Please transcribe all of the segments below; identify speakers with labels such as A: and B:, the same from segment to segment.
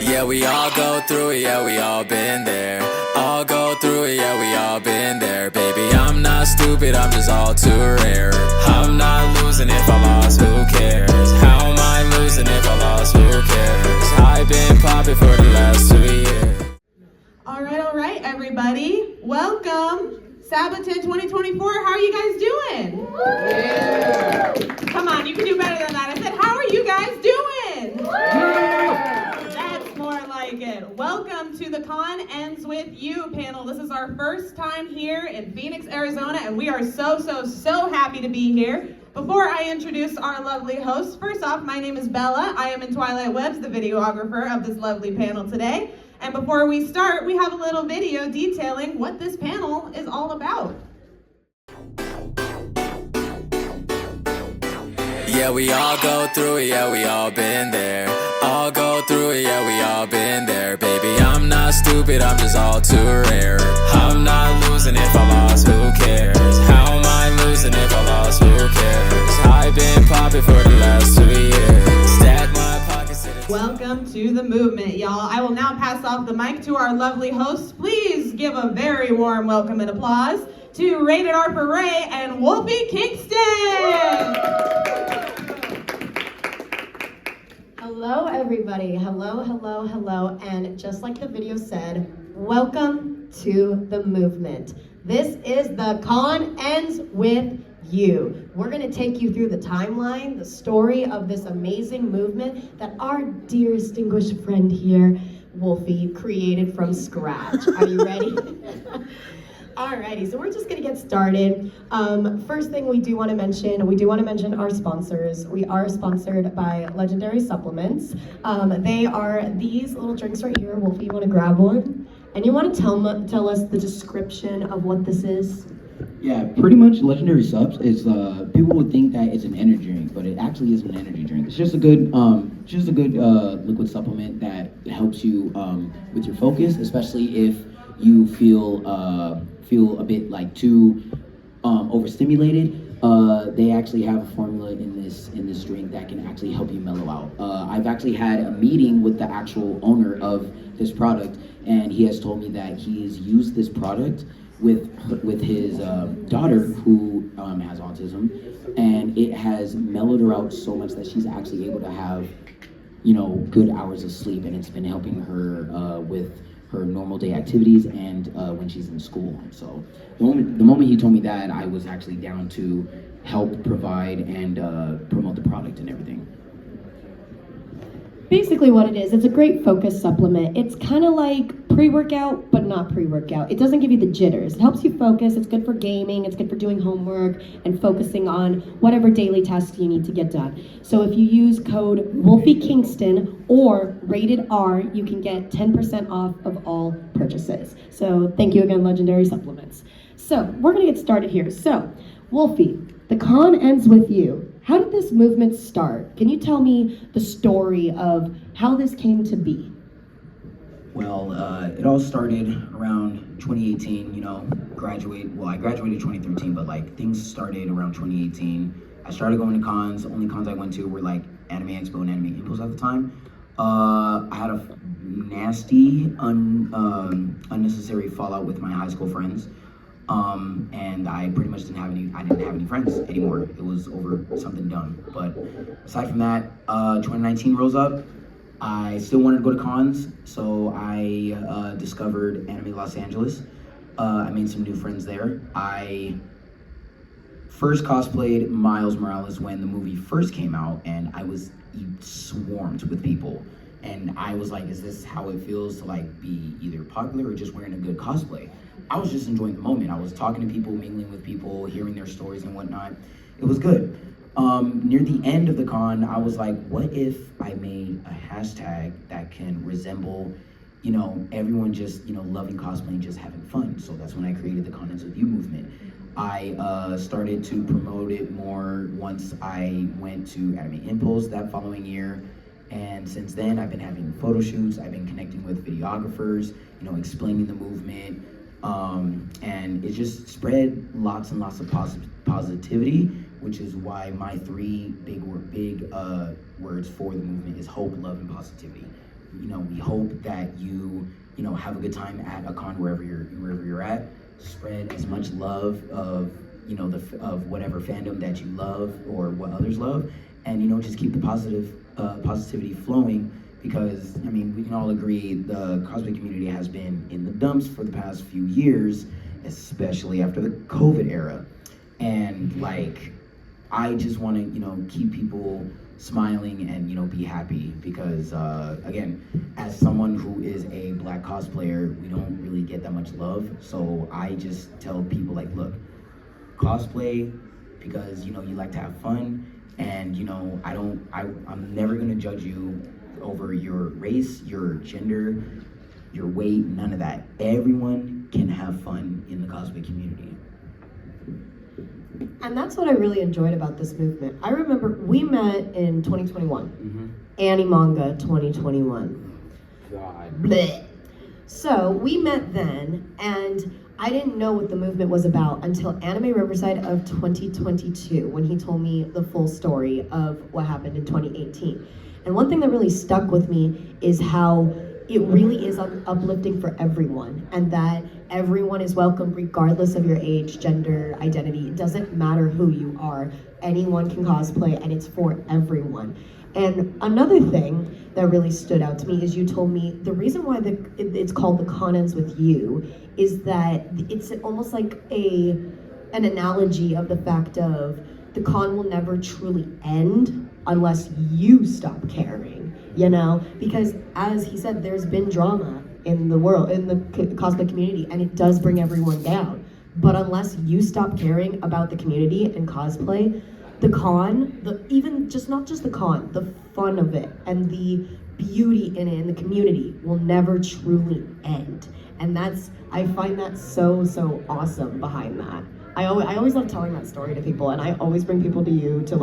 A: Yeah, we all go through it, yeah, we all been there. All go through it, yeah, we all been there. Baby, I'm not stupid, I'm just all too rare. I'm not losing if I lost, who cares? How am I losing if I lost, who cares? I've been popping for the last 2 years.
B: All right, everybody. Welcome. Saboten 2024, how are you guys doing? Yeah. Come on, you can do better than that. I said, how are you guys doing? Yeah. That's more like it. Welcome to the Con Ends With You panel. This is our first time here in Phoenix, Arizona, and we are so happy to be here. Before I introduce our lovely hosts, first off, my name is Bella. I am in Twilight Webs, the videographer of this lovely panel today. And before we start, we have a little video detailing what this panel is all about.
A: Yeah, we all go through it, yeah, we all been there. All go through it, yeah, we all been there. Baby, I'm not stupid, I'm just all too rare. I'm not losing if I lost, who cares? How am I losing if I lost, who cares? I've been popping for the last 2 years. Stack my pockets.
B: Welcome to the movement, y'all. I will now pass off the mic to our lovely hosts. Please give a very warm welcome and applause to Rated R for Ray and Wolfie Kingston.
C: Hello, everybody. Hello. And just like the video said, welcome to the movement. This is the Con Ends With You. We're going to take you through the timeline, the story of this amazing movement that our dear distinguished friend here, Wolfie, created from scratch. Are you ready? Alrighty, so we're just gonna get started. First thing we do want to mention our sponsors. We are sponsored by Legendary Supplements. They are these little drinks right here. Wolfie, you want to grab one? And you want to tell us the description of what this is?
D: Yeah, pretty much Legendary Subs is, people would think that it's an energy drink, but it actually isn't an energy drink. It's just a good, liquid supplement that helps you with your focus, especially if you feel a bit like too overstimulated. They actually have a formula in this drink that can actually help you mellow out. I've actually had a meeting with the actual owner of this product, and he has told me that he has used this product with his daughter who has autism, and it has mellowed her out so much that she's actually able to have, good hours of sleep, and it's been helping her with her normal day activities and when she's in school. So the moment he told me that, I was actually down to help provide and promote the product and everything.
C: Basically what it is, it's a great focus supplement. It's kind of like pre-workout, but not pre-workout. It doesn't give you the jitters. It helps you focus. It's good for gaming. It's good for doing homework and focusing on whatever daily tasks you need to get done. So if you use code WOLFYKINGSTON or Rated R, you can get 10% off of all purchases. So thank you again, Legendary Supplements. So we're gonna get started here. So Wolfie, the con ends with you. How did this movement start? Can you tell me the story of how this came to be?
D: Well, it all started around 2018, I graduated 2013, but things started around 2018. I started going to cons. The only cons I went to were Anime Expo and Anime Impulse at the time. I had a nasty, unnecessary fallout with my high school friends. And I pretty much didn't have any friends anymore. It was over something dumb. But aside from that, 2019 rolls up. I still wanted to go to cons, so I discovered Anime Los Angeles. I made some new friends there. I first cosplayed Miles Morales when the movie first came out, and I was swarmed with people. And I was like, is this how it feels to be either popular or just wearing a good cosplay? I was just enjoying the moment. I was talking to people, mingling with people, hearing their stories and whatnot. It was good. Near the end of the con, I was like, what if I made a hashtag that can resemble, everyone just, loving cosplay and just having fun. So that's when I created the Con Ends With You movement. I started to promote it more once I went to Anime Impulse that following year. And since then, I've been having photo shoots. I've been connecting with videographers, explaining the movement. And it just spread lots and lots of positivity, which is why my three big words for the movement is hope, love, and positivity. we hope that you have a good time at a con wherever you're at. Spread as much love of of whatever fandom that you love or what others love, and just keep the positivity flowing, because we can all agree the cosplay community has been in the dumps for the past few years, especially after the COVID era. And I just want to keep people smiling and be happy, because again, as someone who is a Black cosplayer, we don't really get that much love. So I just tell people, look, cosplay because you like to have fun, and I'm never gonna judge you over your race, your gender, your weight, none of that. Everyone can have fun in the cosplay community.
C: And that's what I really enjoyed about this movement. I remember we met in 2021. Annie Manga 2021.
D: God.
C: Blech. So we met then, and I didn't know what the movement was about until Anime Riverside of 2022, when he told me the full story of what happened in 2018. And one thing that really stuck with me is how it really is uplifting for everyone, and that everyone is welcome regardless of your age, gender, identity. It doesn't matter who you are. Anyone can cosplay, and it's for everyone. And another thing that really stood out to me is you told me the reason why it's called the Con Ends With You is that it's almost like an analogy of the fact of the con will never truly end unless you stop caring, because as he said, there's been drama in the world, in the cosplay community, and it does bring everyone down. But unless you stop caring about the community and cosplay, the con, not just the con, the fun of it and the beauty in it and the community will never truly end. And I find that so awesome behind that. I always love telling that story to people, and I always bring people to you to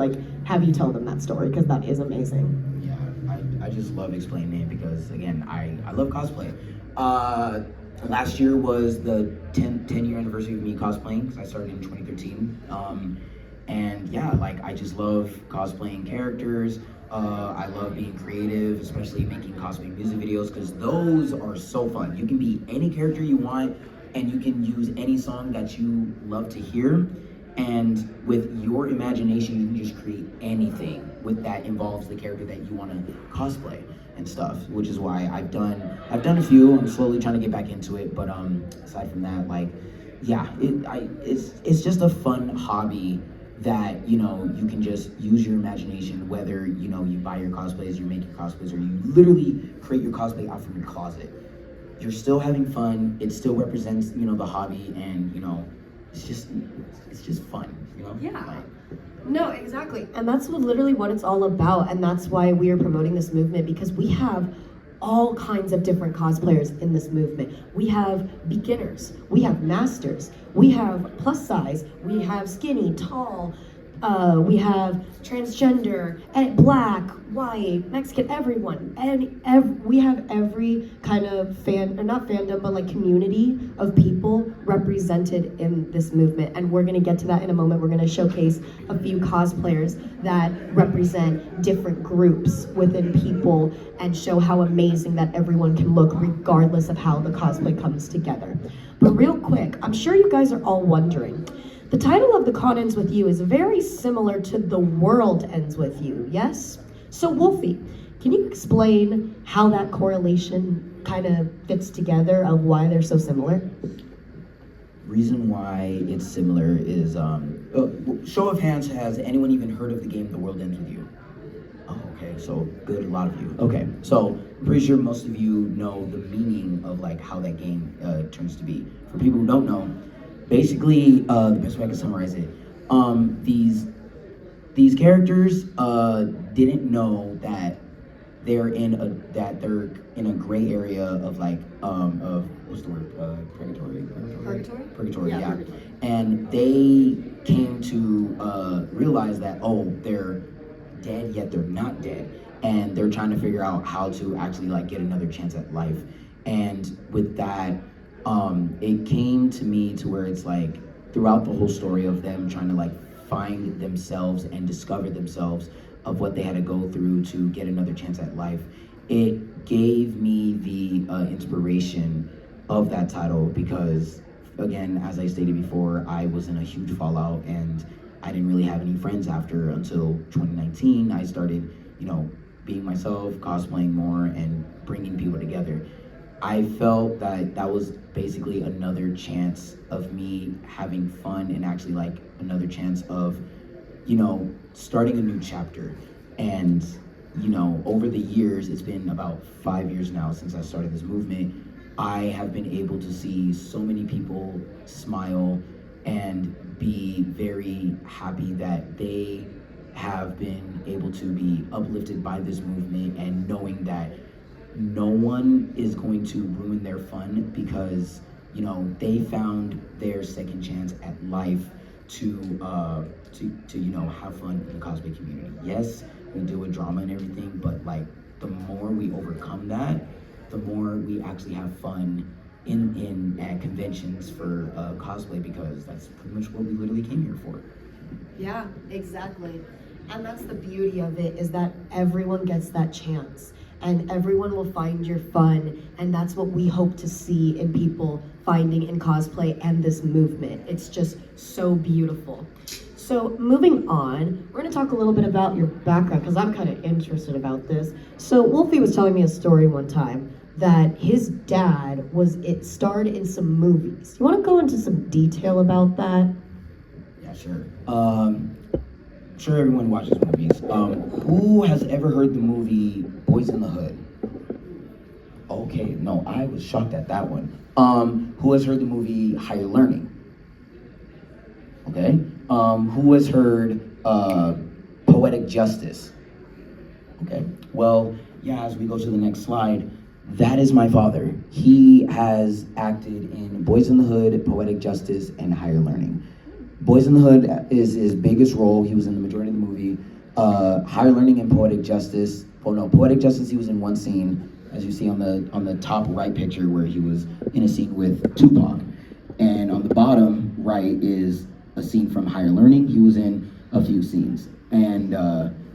C: have you tell them that story, because that is amazing.
D: Yeah, I just love explaining it, because again, I love cosplay. Last year was the 10-year anniversary of me cosplaying, because I started in 2013. And yeah, I just love cosplaying characters. I love being creative, especially making cosplay music videos, because those are so fun. You can be any character you want, and you can use any song that you love to hear. And with your imagination, you can just create anything that involves the character that you want to cosplay and stuff, which is why I've done a few. I'm slowly trying to get back into it, but aside from that, it's just a fun hobby that you can just use your imagination, whether you buy your cosplays, you make your cosplays, or you literally create your cosplay out from your closet. You're still having fun. It still represents the hobby, and it's just fun,
C: Yeah. No, exactly. And that's literally what it's all about, and that's why we are promoting this movement, because we have all kinds of different cosplayers in this movement. We have beginners, we have masters, we have plus size, we have skinny, tall, we have transgender, and black, white, Mexican, everyone. And we have every kind of not fandom, but community of people represented in this movement. And we're gonna get to that in a moment. We're gonna showcase a few cosplayers that represent different groups within people and show how amazing that everyone can look regardless of how the cosplay comes together. But real quick, I'm sure you guys are all wondering, the title of the Con Ends With You is very similar to The World Ends With You, yes? So Wolfie, can you explain how that correlation kind of fits together, of why they're so similar?
D: Reason why it's similar is, show of hands, has anyone even heard of the game The World Ends With You? Oh, okay, so good, a lot of you. Okay, so I'm pretty sure most of you know the meaning of how that game turns to be. For people who don't know, basically, the best way I can summarize it, these characters didn't know that they're in a gray area of of what's the word, purgatory, yeah. And they came to realize that they're dead, yet they're not dead, and they're trying to figure out how to actually get another chance at life. And with that, it came to me to where it's throughout the whole story of them trying to find themselves and discover themselves, of what they had to go through to get another chance at life, it gave me the inspiration of that title because, again, as I stated before, I was in a huge fallout and I didn't really have any friends until 2019. I started, being myself, cosplaying more, and bringing people together. I felt that was basically another chance of me having fun and actually like another chance of, starting a new chapter. And, over the years, it's been about 5 years now since I started this movement, I have been able to see so many people smile and be very happy that they have been able to be uplifted by this movement and knowing that no one is going to ruin their fun because they found their second chance at life to have fun in the cosplay community. Yes, we deal with drama and everything, but like the more we overcome that, the more we actually have fun at conventions for cosplay, because that's pretty much what we literally came here for.
C: Yeah, exactly. And that's the beauty of it, is that everyone gets that chance and everyone will find your fun, and that's what we hope to see in people finding in cosplay and this movement. It's just so beautiful. So moving on, we're gonna talk a little bit about your background because I'm kind of interested about this. So Wolfie was telling me a story one time that his dad starred in some movies. You want to go into some detail about that?
D: Yeah, sure. I'm sure everyone watches movies. Who has ever heard the movie Boys in the Hood? Okay, no, I was shocked at that one. Who has heard the movie Higher Learning? Okay. Who has heard Poetic Justice? Okay. Well, yeah, as we go to the next slide, that is my father. He has acted in Boys in the Hood, Poetic Justice, and Higher Learning. Boys in the Hood is his biggest role. He was in the majority of the movie. Higher Learning and Poetic Justice. Oh no, Poetic Justice, he was in one scene, as you see on the top right picture, where he was in a scene with Tupac. And on the bottom right is a scene from Higher Learning. He was in a few scenes. And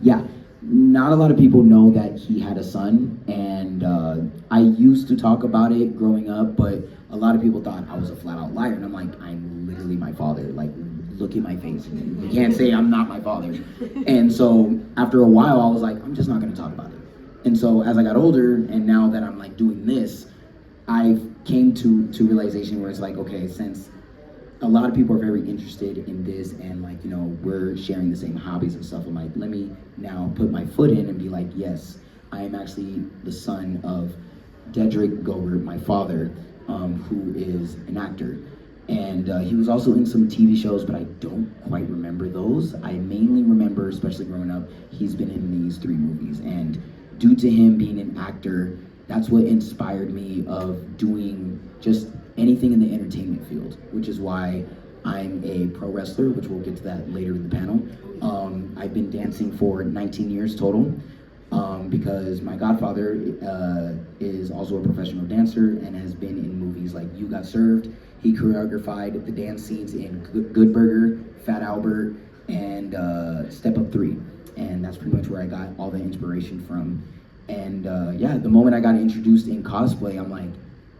D: yeah, not a lot of people know that he had a son. And I used to talk about it growing up, but a lot of people thought I was a flat out liar. And I'm like, I'm literally my father. Like, look at my face. You can't say I'm not my father. And so after a while, I was like, I'm just not gonna talk about it. And so as I got older, and now that I'm like doing this, I came to realization where it's like, okay, since a lot of people are very interested in this and like, we're sharing the same hobbies and stuff, I'm like, let me now put my foot in and be like, yes, I am actually the son of Dedrick Gobert, my father, who is an actor. And he was also in some TV shows, but I don't quite remember those. I mainly remember, especially growing up, he's been in these 3 movies. And due to him being an actor, that's what inspired me of doing just anything in the entertainment field, which is why I'm a pro wrestler, which we'll get to that later in the panel. I've been dancing for 19 years total, because my godfather is also a professional dancer and has been in movies like You Got Served. He choreographed the dance scenes in Good Burger, Fat Albert, and Step Up 3. And that's pretty much where I got all the inspiration from. And yeah, the moment I got introduced in cosplay, I'm like,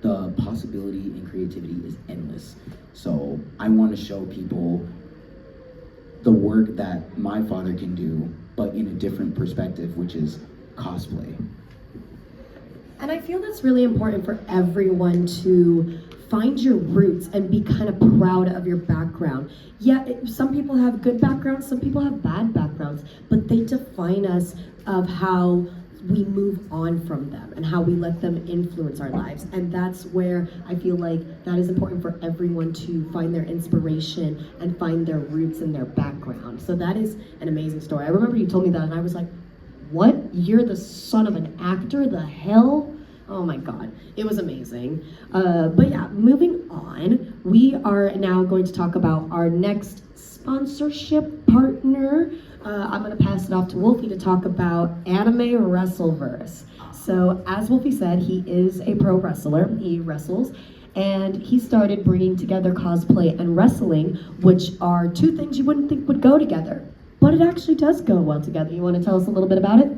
D: the possibility and creativity is endless. So I want to show people the work that my father can do, but in a different perspective, which is cosplay.
C: And I feel that's really important for everyone to find your roots and be kind of proud of your background. Yeah, some people have good backgrounds, some people have bad backgrounds, but they define us of how we move on from them and how we let them influence our lives. And that's where I feel like that is important for everyone to find their inspiration and find their roots and their background. So that is an amazing story. I remember you told me that and I was like, what? You're the son of an actor? The hell? Oh my God, it was amazing. But yeah, moving on, we are now going to talk about our next sponsorship partner. I'm gonna pass it off to Wolfie to talk about Anime Wrestleverse. So as Wolfie said, he is a pro wrestler, he wrestles, and he started bringing together cosplay and wrestling, which are 2 things you wouldn't think would go together, but it actually does go well together. You wanna tell us a little bit about it?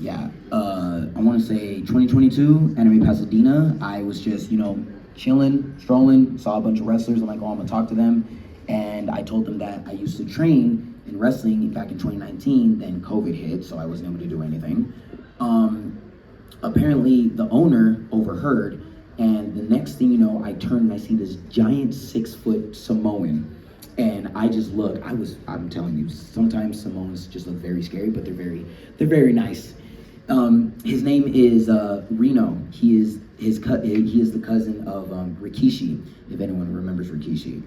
D: Yeah, I want to say 2022, Anime Pasadena. I was just, chilling, strolling, saw a bunch of wrestlers. I'm like, oh, I'm gonna talk to them. And I told them that I used to train in wrestling back in 2019, then COVID hit, so I wasn't able to do anything. Apparently the owner overheard, and the next thing you know, I turn and I see this giant 6-foot Samoan. And I just look, I'm telling you, sometimes Samoans just look very scary, but they're very nice. His name is Reno. He is the cousin of Rikishi, if anyone remembers Rikishi.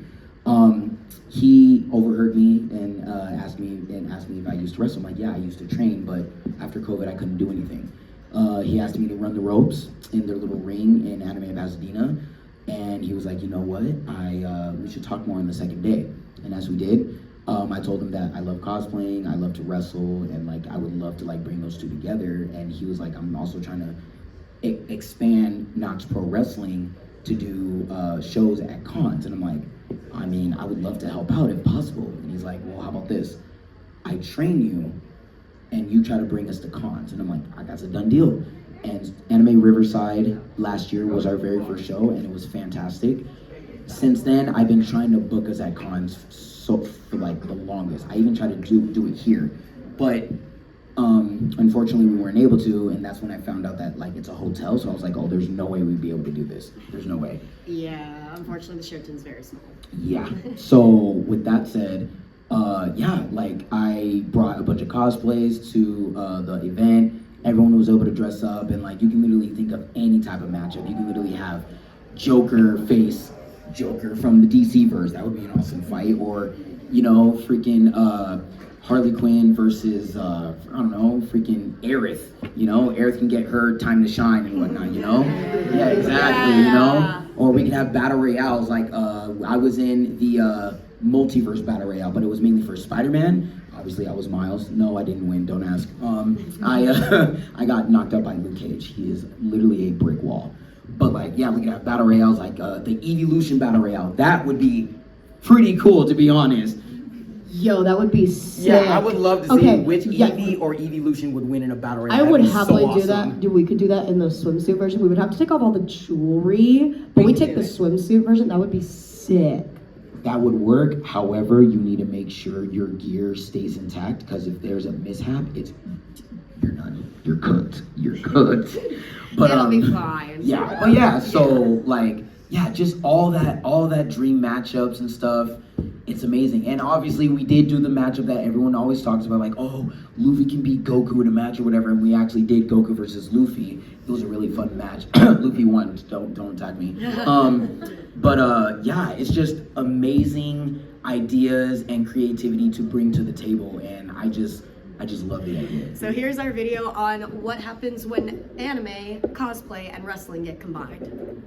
D: He overheard me and asked me if I used to wrestle. I'm like, yeah, I used to train, but after COVID, I couldn't do anything. He asked me to run the ropes in their little ring in Anime Pasadena, and he was like, you know what? We should talk more on the second day. And as we did, I told him that I love cosplaying, I love to wrestle, and like I would love to like bring those two together. And he was like, I'm also trying to expand Knox Pro Wrestling to do shows at cons. And I'm like, I mean, I would love to help out if possible. And he's like, well, how about this? I train you, and you try to bring us to cons. And I'm like, that's a done deal. And Anime Riverside last year was our very first show, and it was fantastic. Since then, I've been trying to book us at cons for like the longest. I even tried to do it here, but unfortunately we weren't able to, and that's when I found out that like it's a hotel, so I was like, oh, there's no way we'd be able to do this. There's no way.
C: Yeah, unfortunately the Sheraton's very small.
D: Yeah, so with that said, like I brought a bunch of cosplays to the event. Everyone was able to dress up, and like you can literally think of any type of matchup. You can literally have Joker face Joker from the DC verse. That would be an awesome fight. Or, freaking Harley Quinn versus freaking Aerith. Aerith can get her time to shine and whatnot. Yeah, exactly.
C: Yeah.
D: Or we could have battle royales. Like I was in the multiverse battle royale, but it was mainly for Spider-Man. Obviously, I was Miles. No, I didn't win. Don't ask. I got knocked up by Luke Cage. He is literally a brick wall. But like, yeah, we could have battle royales like the Evolution battle royale. That would be pretty cool, to be honest.
C: Yo, that would be sick.
D: Yeah, I would love to see which Eevee or Evolution would win in a battle royale.
C: I would happily do that. We could do that in the swimsuit version. We would have to take off all the jewelry, but we take the swimsuit version. That would be sick.
D: That would work. However, you need to make sure your gear stays intact, because if there's a mishap, you're done. You're cooked. You're cooked. But
C: it'll be fine.
D: Yeah. But yeah, so like, yeah, just all that dream matchups and stuff. It's amazing. And obviously we did do the matchup that everyone always talks about, like, oh, Luffy can beat Goku in a match or whatever, and we actually did Goku versus Luffy. It was a really fun match. Luffy won. Don't attack me. But yeah, it's just amazing ideas and creativity to bring to the table, and I just love the idea.
E: So here's our video on what happens when anime, cosplay, and wrestling get combined.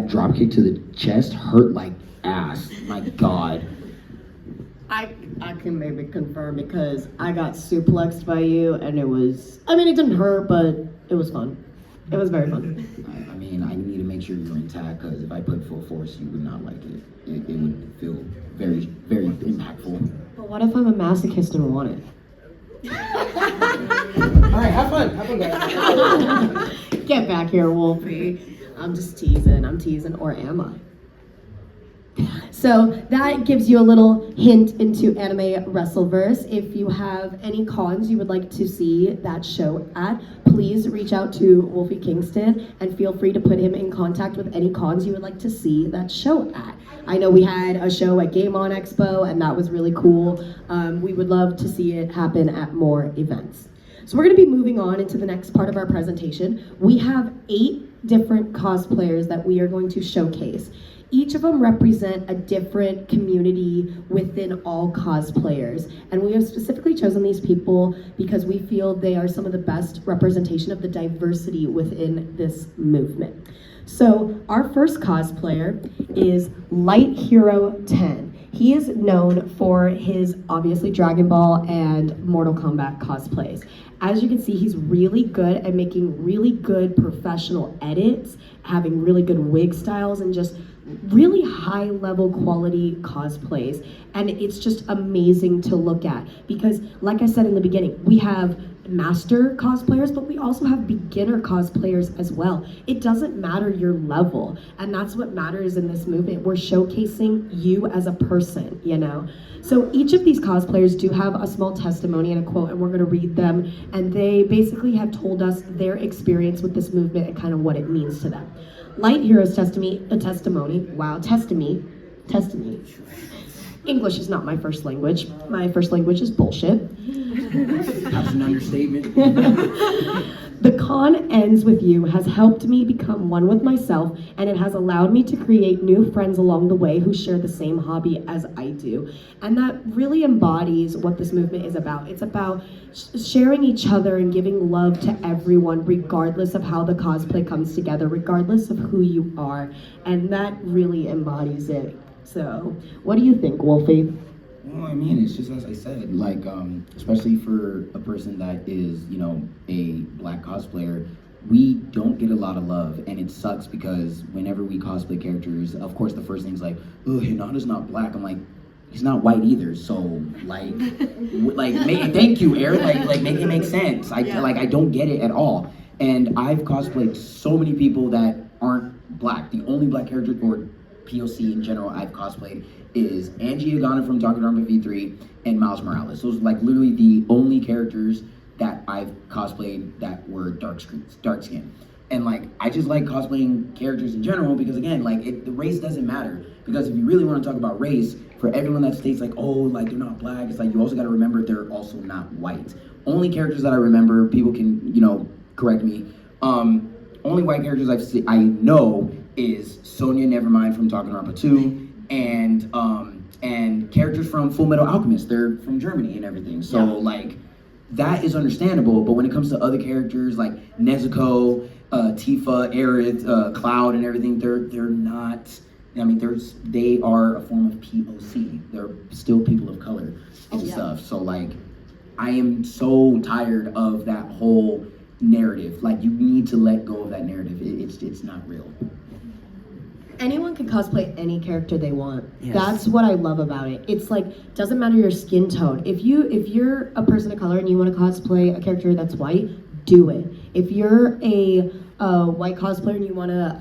D: Dropkick to the chest hurt like ass. My God.
C: I can maybe confirm, because I got suplexed by you, and it was, it didn't hurt, but it was fun. It was very fun.
D: I mean, I need to make sure you're intact, because if I put full force, you would not like it. It would feel very, very impactful.
C: But what if I'm a masochist and want it?
D: All right, have fun. Have fun, guys.
C: Get back here, Wolfie. I'm just teasing. Or am I? So that gives you a little hint into anime Wrestleverse. If you have any cons you would like to see that show at, please reach out to Wolfie Kingston and feel free to put him in contact with any cons you would like to see that show at. I know we had a show at Game On Expo and that was really cool. We would love to see it happen at more events. So we're going to be moving on into the next part of our presentation. We have 8 different cosplayers that we are going to showcase. Each of them represent a different community within all cosplayers. And we have specifically chosen these people because we feel they are some of the best representation of the diversity within this movement. So our first cosplayer is Light Hero 10. He is known for his obviously Dragon Ball and Mortal Kombat cosplays. As you can see, he's really good at making really good professional edits, having really good wig styles, and just really high level quality cosplays. And it's just amazing to look at because, like I said in the beginning, we have master cosplayers, but we also have beginner cosplayers as well. It doesn't matter your level, and that's what matters in this movement. We're showcasing you as a person, you know? So each of these cosplayers do have a small testimony and a quote, and we're gonna read them, and they basically have told us their experience with this movement and kind of what it means to them. Light Hero's testimony. English is not my first language. My first language is bullshit.
D: That's an understatement.
C: The con ends with you has helped me become one with myself, and it has allowed me to create new friends along the way who share the same hobby as I do. And that really embodies what this movement is about. It's about sharing each other and giving love to everyone, regardless of how the cosplay comes together, regardless of who you are. And that really embodies it. So, what do you think, Wolfie?
D: Well, I mean, it's just as I said, like, especially for a person that is, you know, a black cosplayer, we don't get a lot of love, and it sucks because whenever we cosplay characters, of course, the first thing's like, oh, Hinata's not black. I'm like, he's not white either, so, like, thank you, Eric, like, make it make sense. I don't get it at all. And I've cosplayed so many people that aren't black. The only black character, or POC in general, I've cosplayed is Angie Agana from Danganronpa V3 and Miles Morales. Those are like literally the only characters that I've cosplayed that were dark skin. And like, I just like cosplaying characters in general because again, like the race doesn't matter. Because if you really want to talk about race, for everyone that states like, oh, like they're not black, it's like you also got to remember they're also not white. Only characters that I remember, people can, you know, correct me. Only white characters I know is Sonya Nevermind from Danganronpa 2 and characters from Full Metal Alchemist. They're from Germany and everything. So like that is understandable, but when it comes to other characters like Nezuko, Tifa, Aerith, Cloud and everything, they're not, I mean, they are a form of POC. They're still people of color and stuff. So like I am so tired of that whole narrative. Like you need to let go of that narrative. It's not real.
C: Anyone can cosplay any character they want.
D: Yes.
C: That's what I love about it. It's like, doesn't matter your skin tone. If you're a person of color and you want to cosplay a character that's white, do it. If you're a white cosplayer and you want to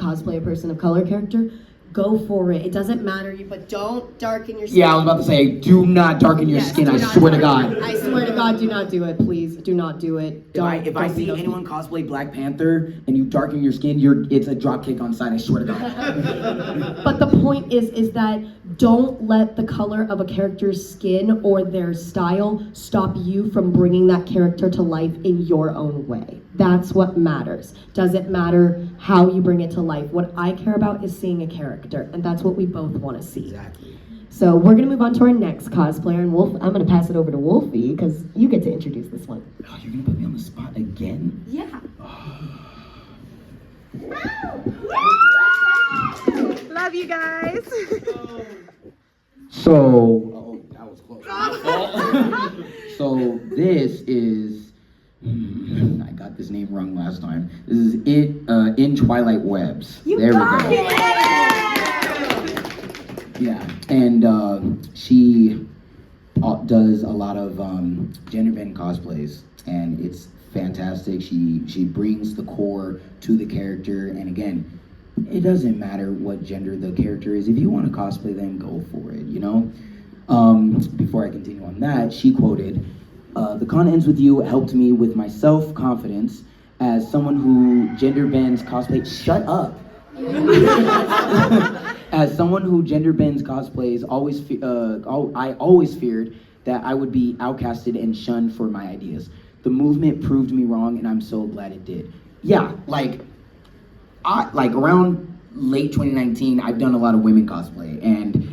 C: cosplay a person of color character, go for it. It doesn't matter, but don't darken your skin.
D: Yeah, I was about to say, do not darken your skin, I swear to God.
C: I swear to God, do not do it, please. Do not do it.
D: If I see anyone cosplay Black Panther and you darken your skin, it's a drop kick on sight, I swear to God.
C: But the point is that don't let the color of a character's skin or their style stop you from bringing that character to life in your own way. That's what matters. Doesn't matter how you bring it to life. What I care about is seeing a character, and that's what we both want to see.
D: Exactly.
C: So we're gonna move on to our next cosplayer, and I'm gonna pass it over to Wolfie because you get to introduce this one.
D: Oh, you're gonna put me on the spot again?
E: Yeah.
B: Love you guys.
D: So, that was close. So this is, I got this name wrong last time. This is In Twilight Webs. There we go. Yeah, and she does a lot of gender bend cosplays, and it's fantastic. She brings the core to the character, and again, it doesn't matter what gender the character is. If you want to cosplay, then go for it, you know? Before I continue on that, she quoted, "The con ends with you helped me with my self-confidence as someone who gender bends cosplay." Shut up. As someone who gender bends cosplays, I always feared that I would be outcasted and shunned for my ideas. The movement proved me wrong, and I'm so glad it did. Yeah, like around late 2019, I've done a lot of women cosplay, and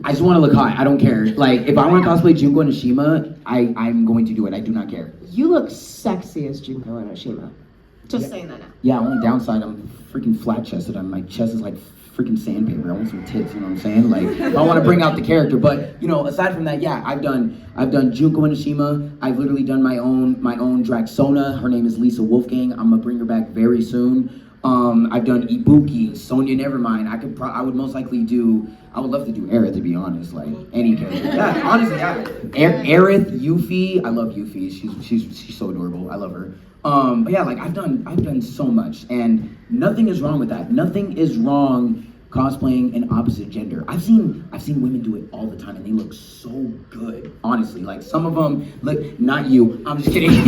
D: I just want to look hot. I don't care. Like, if I want to cosplay Junko Enoshima, I'm going to do it. I do not care.
C: You look sexy as Junko Enoshima. Just saying that now.
D: Yeah, only downside, I'm freaking flat-chested. My chest is like freaking sandpaper. I want some tits, you know what I'm saying? Like, I want to bring out the character. But, you know, aside from that, yeah, I've done Junko Enoshima. I've literally done my own Draxona. Her name is Lisa Wolfgang. I'm gonna bring her back very soon. I've done Ibuki, Sonya Nevermind. I would most likely I would love to do Aerith, to be honest, like any character. Yeah, honestly, yeah. Aerith, Yuffie, I love Yuffie. She's so adorable. I love her. But yeah, like I've done so much, and nothing is wrong with that. Nothing is wrong cosplaying an opposite gender. I've seen women do it all the time, and they look so good. Honestly, like some of them look. Not you. I'm just kidding.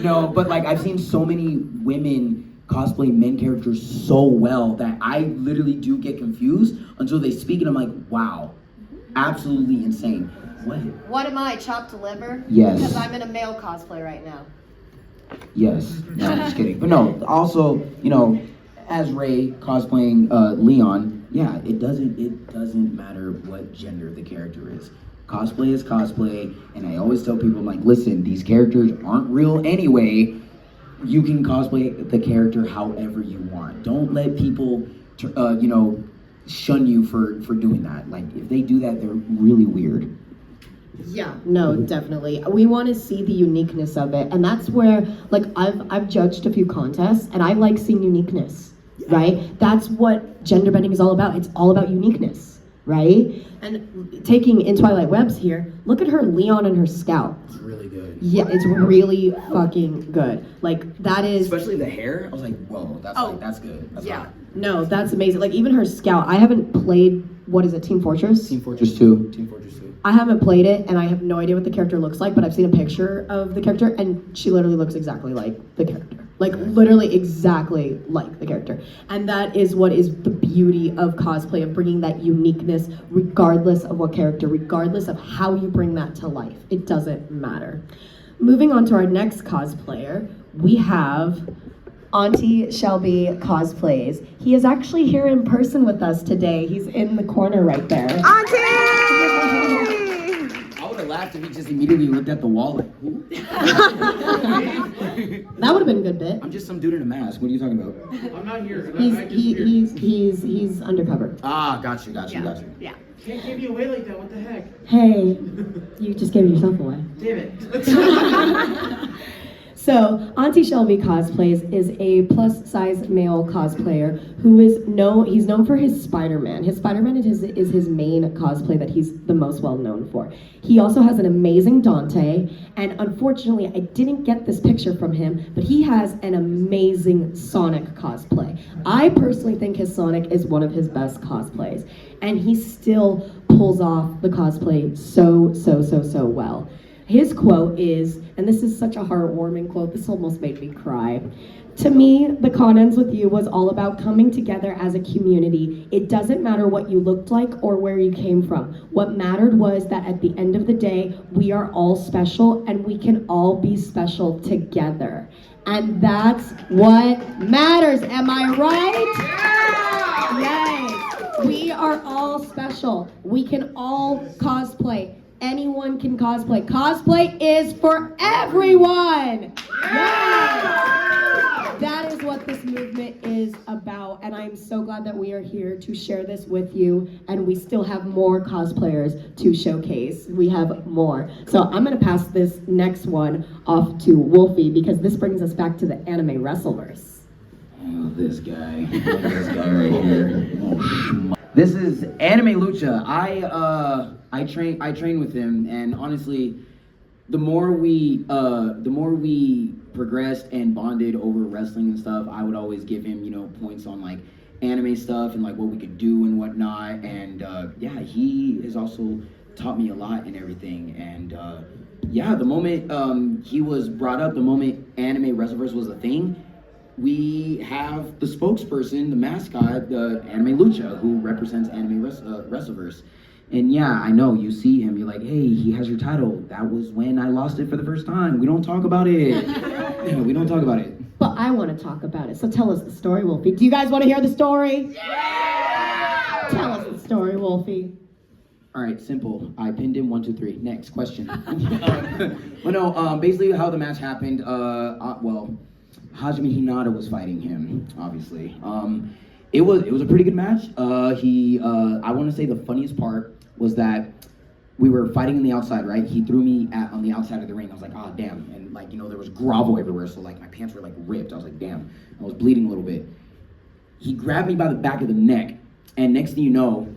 D: No, but like I've seen so many women cosplay men characters so well that I literally do get confused until they speak, and I'm like, wow, absolutely insane.
E: What am I, chopped liver?
D: Yes.
E: Because I'm in a male cosplay right now.
D: Yes. No, I'm just kidding. But no, also, you know, as Ray cosplaying Leon, yeah, it doesn't matter what gender the character is. Cosplay is cosplay, and I always tell people, I'm like, listen, these characters aren't real anyway. You can cosplay the character however you want. Don't let people, you know, shun you for doing that. Like, if they do that, they're really weird.
C: Yeah, no, definitely. We want to see the uniqueness of it, and that's where, like, I've judged a few contests, and I like seeing uniqueness, right? That's what gender bending is all about. It's all about uniqueness, right? And taking in Twilight Webs here, look at her Leon and her Scout.
D: It's really good.
C: Yeah, it's really fucking good. Like, that is...
D: Especially the hair. I was like, whoa, that's good. That's hot.
C: No, that's amazing. Like, even her Scout, I haven't played, what is it, Team Fortress?
D: Team Fortress 2. Team Fortress 2.
C: I haven't played it, and I have no idea what the character looks like, but I've seen a picture of the character, and she literally looks exactly like the character. Like, literally exactly like the character. And that is what is the beauty of cosplay, of bringing that uniqueness, regardless of what character, regardless of how you bring that to life. It doesn't matter. Moving on to our next cosplayer, we have Auntie Shelby Cosplays. He is actually here in person with us today. He's in the corner right there.
B: Auntie!
D: I would have laughed if he just immediately looked at the wall like, who?
C: That would have been a good bit.
D: I'm just some dude in a mask. What are you talking about?
F: I'm not here.
C: He's undercover.
D: Ah, got you.
E: Yeah.
F: Can't give you away like that. What the heck?
C: Hey, you just gave yourself away.
F: Damn it.
C: So, Auntie Shelby Cosplays is a plus-size male cosplayer who is he's known for his Spider-Man. His Spider-Man is his main cosplay that he's the most well-known for. He also has an amazing Dante, and unfortunately, I didn't get this picture from him, but he has an amazing Sonic cosplay. I personally think his Sonic is one of his best cosplays, and he still pulls off the cosplay so well. His quote is, and this is such a heartwarming quote, this almost made me cry. To me, the Con Ends With You was all about coming together as a community. It doesn't matter what you looked like or where you came from. What mattered was that at the end of the day, we are all special and we can all be special together. And that's what matters, am I right? Yes, we are all special. We can all cosplay. Anyone can cosplay. Cosplay is for everyone. Yes. That is what this movement is about, and I'm so glad that we are here to share this with you, and we still have more cosplayers to showcase. We have more. So I'm gonna pass this next one off to Wolfie because this brings us back to the anime Wrestleverse.
D: Oh, this guy. This guy right here. Oh, this is Anime Lucha. I train with him, and honestly, the more we progressed and bonded over wrestling and stuff, I would always give him, you know, points on like anime stuff and like what we could do and whatnot. And yeah, he has also taught me a lot and everything. And yeah, the moment he was brought up, the moment Anime Wrestleverse was a thing, we have the spokesperson, the mascot, the Anime Lucha, who represents Anime Wrestleverse. And yeah, I know, you see him, you're like, hey, he has your title. That was when I lost it for the first time. We don't talk about it. Yeah, we don't talk about it.
C: But I want to talk about it, so tell us the story, Wolfie. Do you guys want to hear the story?
D: Yeah!
C: Tell us the story, Wolfie.
D: All right, simple. I pinned him, 1, 2, 3. Next question. Well, no, basically how the match happened, well, Hajime Hinata was fighting him, obviously. It was a pretty good match. I want to say the funniest part was that we were fighting on the outside, right? He threw me on the outside of the ring. I was like, oh, damn. And like, you know, there was gravel everywhere. So like my pants were like ripped. I was like, damn. I was bleeding a little bit. He grabbed me by the back of the neck. And next thing you know,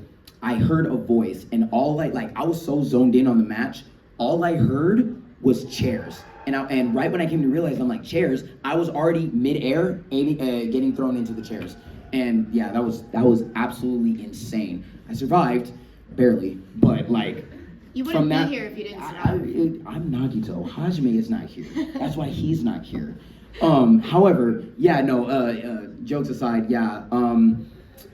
D: I heard a voice. And I was so zoned in on the match. All I heard was chairs. And right when I came to realize, I'm like, chairs, I was already midair getting thrown into the chairs. And yeah, that was absolutely insane. I survived, barely, but like,
E: You
D: from
E: wouldn't
D: that,
E: be here if you didn't survive.
D: I'm Nagito. Hajime is not here. That's why he's not here. However, yeah, no, jokes aside, yeah,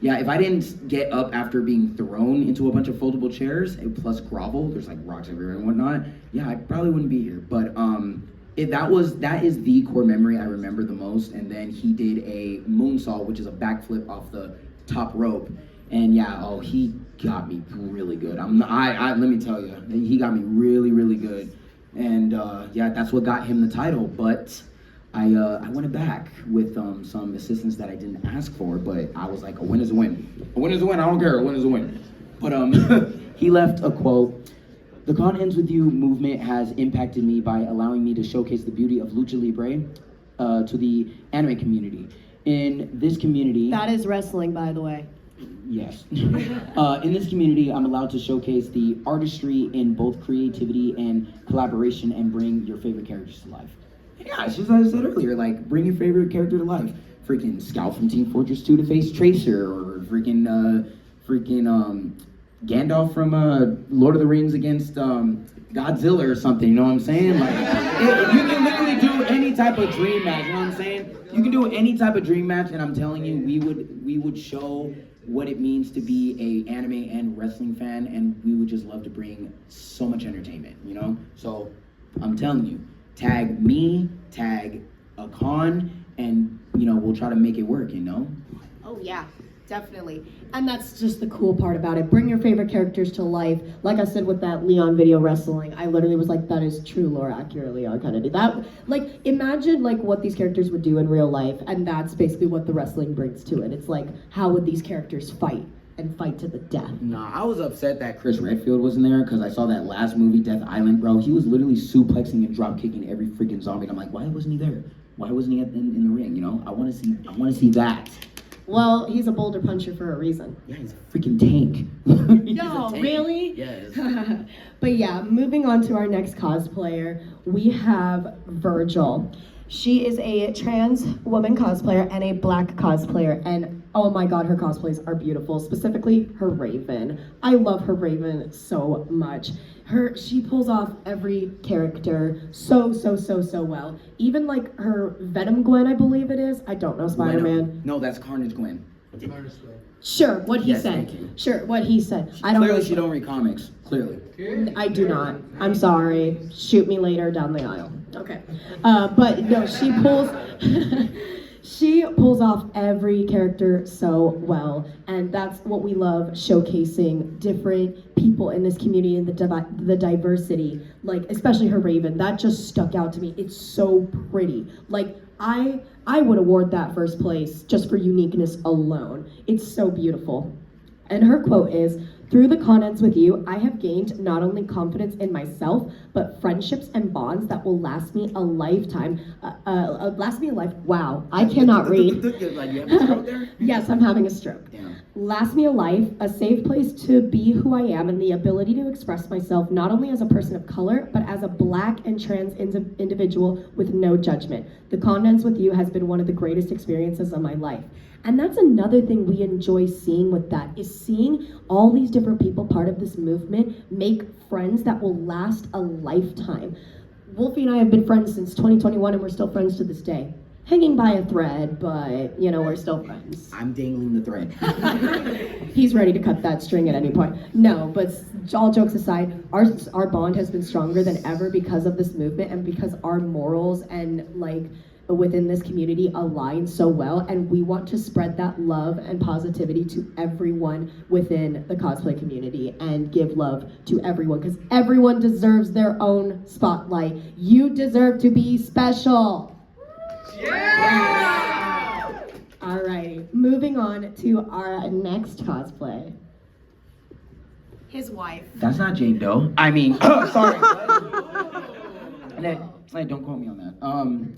D: if I didn't get up after being thrown into a bunch of foldable chairs, plus grovel, there's like rocks everywhere and whatnot, yeah, I probably wouldn't be here. But that is the core memory I remember the most. And then he did a moonsault, which is a backflip off the top rope. And yeah, oh, he got me really good. Let me tell you, he got me really, really good. And yeah, that's what got him the title. But I won it back with some assistance that I didn't ask for. But I was like, a win is a win. A win is a win. I don't care. A win is a win. But he left a quote. The Con Ends With You movement has impacted me by allowing me to showcase the beauty of Lucha Libre to the anime community. In this community...
C: That is wrestling, by the way.
D: Yes. In this community, I'm allowed to showcase the artistry in both creativity and collaboration and bring your favorite characters to life. Yeah, it's just as I said earlier, like, bring your favorite character to life. Freaking Scout from Team Fortress 2 to face Tracer, or freaking Gandalf from Lord of the Rings against Godzilla or something, you know what I'm saying? Like, you can literally do any type of dream match, you know what I'm saying? You can do any type of dream match, and I'm telling you, we would show what it means to be a anime and wrestling fan, and we would just love to bring so much entertainment, you know? So, I'm telling you, tag me, tag a con, and, you know, we'll try to make it work, you know?
E: Oh yeah, definitely.
C: And that's just the cool part about it. Bring your favorite characters to life. Like I said with that Leon video wrestling, I literally was like, that is true lore accurate Leon kind of did that. Like, imagine like what these characters would do in real life, and that's basically what the wrestling brings to it. It's like, how would these characters fight? And fight to the death.
D: Nah, I was upset that Chris Redfield wasn't there because I saw that last movie, Death Island, bro. He was literally suplexing and drop kicking every freaking zombie. And I'm like, why wasn't he there? Why wasn't he in the ring? You know, I want to see that.
C: Well, he's a boulder puncher for a reason.
D: Yeah, he's a freaking tank.
C: No, really?
D: Yes.
C: But yeah, moving on to our next cosplayer, we have Virgil. She is a trans woman cosplayer and a black cosplayer, and oh my god, her cosplays are beautiful, specifically her Raven. I love her Raven so much. She pulls off every character so well. Even like her Venom Gwen, I believe it is. I don't know Spider-Man.
D: No, that's Carnage Gwen.
C: Sure, what he
D: Yes,
C: said.
D: thank you.
C: Sure, what he said. I don't
D: Clearly
C: know.
D: she don't read comics. Clearly.
C: I do not. I'm sorry. Shoot me later down the aisle. Okay. But no, she pulls she pulls off every character so well, and that's what we love, showcasing different people in this community and the diversity. Like especially her Raven, that just stuck out to me. It's so pretty. Like I would award that first place just for uniqueness alone. It's so beautiful. And her quote is, Through the Con Ends with you, I have gained not only confidence in myself, but friendships and bonds that will last me a lifetime. Wow, I cannot read.
D: Like, you have a stroke there?
C: Yes, I'm having a stroke.
D: Damn.
C: Last me a life, a safe place to be who I am, and the ability to express myself not only as a person of color, but as a Black and trans individual with no judgment. The Con Ends with you has been one of the greatest experiences of my life. And that's another thing we enjoy seeing with that, is seeing all these different people part of this movement make friends that will last a lifetime. Wolfie and I have been friends since 2021, and we're still friends to this day. Hanging by a thread, but, you know, we're still friends.
D: I'm dangling the thread.
C: He's ready to cut that string at any point. No, but all jokes aside, our bond has been stronger than ever because of this movement and because our morals and, like, within this community align so well, and we want to spread that love and positivity to everyone within the cosplay community and give love to everyone, because everyone deserves their own spotlight. You deserve to be special. Yeah! All right, moving on to our next cosplay.
E: His wife.
D: That's not Jane Doe. I mean, sorry. Don't quote me on that.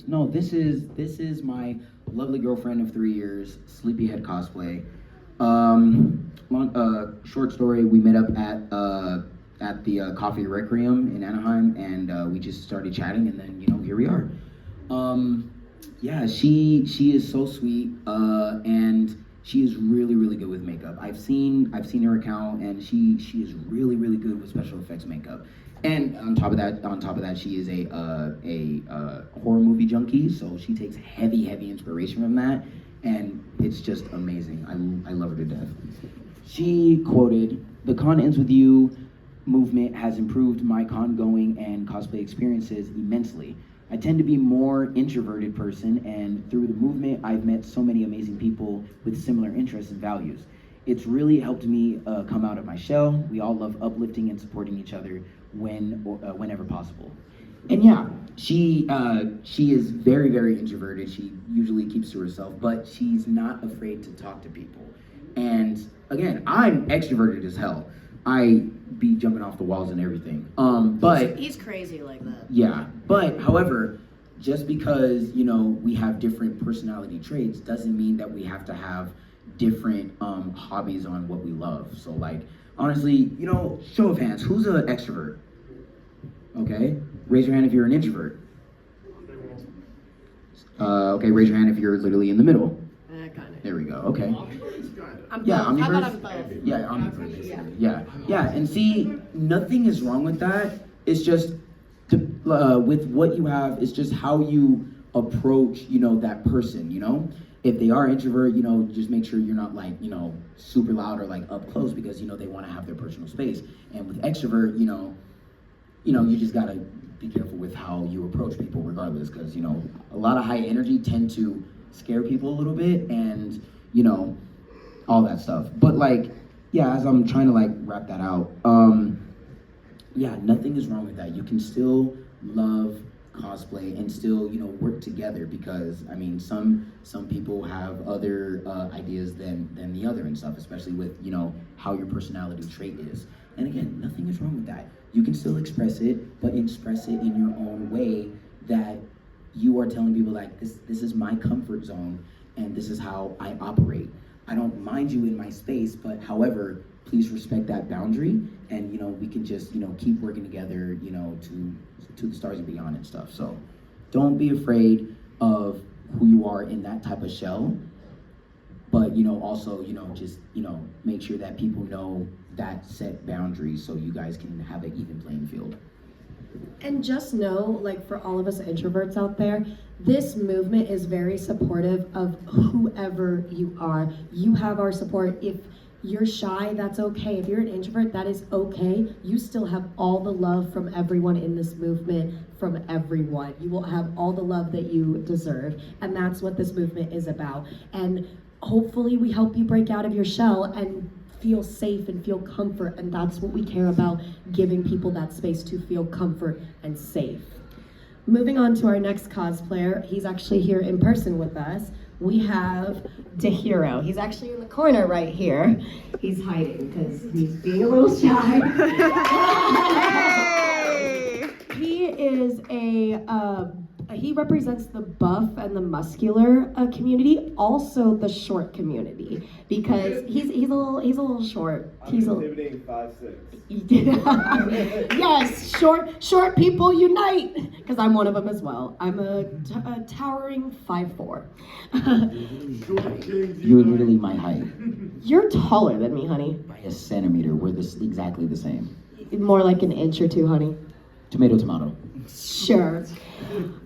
D: No, this is my lovely girlfriend of 3 years, Sleepyhead Cosplay. Short story, we met up at the Coffee Requiem in Anaheim, and we just started chatting, and then, you know, here we are. Yeah, she is so sweet, and she is really, really good with makeup. I've seen her account, and she is really, really good with special effects makeup. And on top of that, she is a horror movie junkie, so she takes heavy inspiration from that, and it's just amazing. I love her to death. She quoted, "The Con Ends With You movement has improved my con going and cosplay experiences immensely. I tend to be more introverted person, and through the movement, I've met so many amazing people with similar interests and values. It's really helped me come out of my shell. We all love uplifting and supporting each other whenever possible." And yeah, she is very, very introverted. She usually keeps to herself, but she's not afraid to talk to people. And again, I'm extroverted as hell. I be jumping off the walls and everything. But
E: he's crazy like that.
D: yeah, but however, just because, you know, we have different personality traits doesn't mean that we have to have different hobbies on what we love. So, like, honestly, you know, show of hands, who's an extrovert? Okay, raise your hand if you're an introvert. Okay, raise your hand if you're literally in the middle.
E: Kind of.
D: There we go. Okay.
E: I'm
D: Yeah,
E: both. How about I'm
D: omniverse?
E: both?
D: Yeah, omniverse, basically. Yeah. And see, nothing is wrong with that. It's just with what you have, it's just how you approach, you know, that person, you know? If they are introvert, you know, just make sure you're not, like, you know, super loud or like up close, because, you know, they want to have their personal space. And with extrovert, you know, you just gotta be careful with how you approach people regardless, because, you know, a lot of high energy tend to scare people a little bit, and, you know, all that stuff. But, like, yeah, as I'm trying to, like, wrap that out, yeah, nothing is wrong with that. You can still love cosplay and still, you know, work together, because, I mean, some people have other ideas than the other and stuff, especially with, you know, how your personality trait is. And again, nothing is wrong with that. You can still express it, but express it in your own way that you are telling people, like, this is my comfort zone, and this is how I operate. I don't mind you in my space, but however, please respect that boundary, and, you know, we can just, you know, keep working together, you know, to the stars and beyond and stuff. So don't be afraid of who you are in that type of shell, but, you know, also, you know, just, you know, make sure that people know that set boundaries so you guys can have an even playing field.
C: And just know, like, for all of us introverts out there, this movement is very supportive of whoever you are. You have our support. If you're shy, that's okay. If you're an introvert, that is okay. You still have all the love from everyone in this movement, from everyone. You will have all the love that you deserve. And that's what this movement is about. And hopefully we help you break out of your shell and feel safe and feel comfort, and that's what we care about, giving people that space to feel comfort and safe. Moving on to our next cosplayer, he's actually here in person with us. we have Dehiro. He's actually in the corner right here. He's hiding because he's being a little shy. He is he represents the buff and the muscular community, also the short community, because he's a little short. He's
G: intimidating 5'6".
C: Yes, short people unite, because I'm one of them as well. I'm a towering 5'4".
D: You're literally my height.
C: You're taller than me, honey.
D: By a centimeter. We're exactly the same.
C: More like an inch or two, honey.
D: Tomato, tomato.
C: Sure.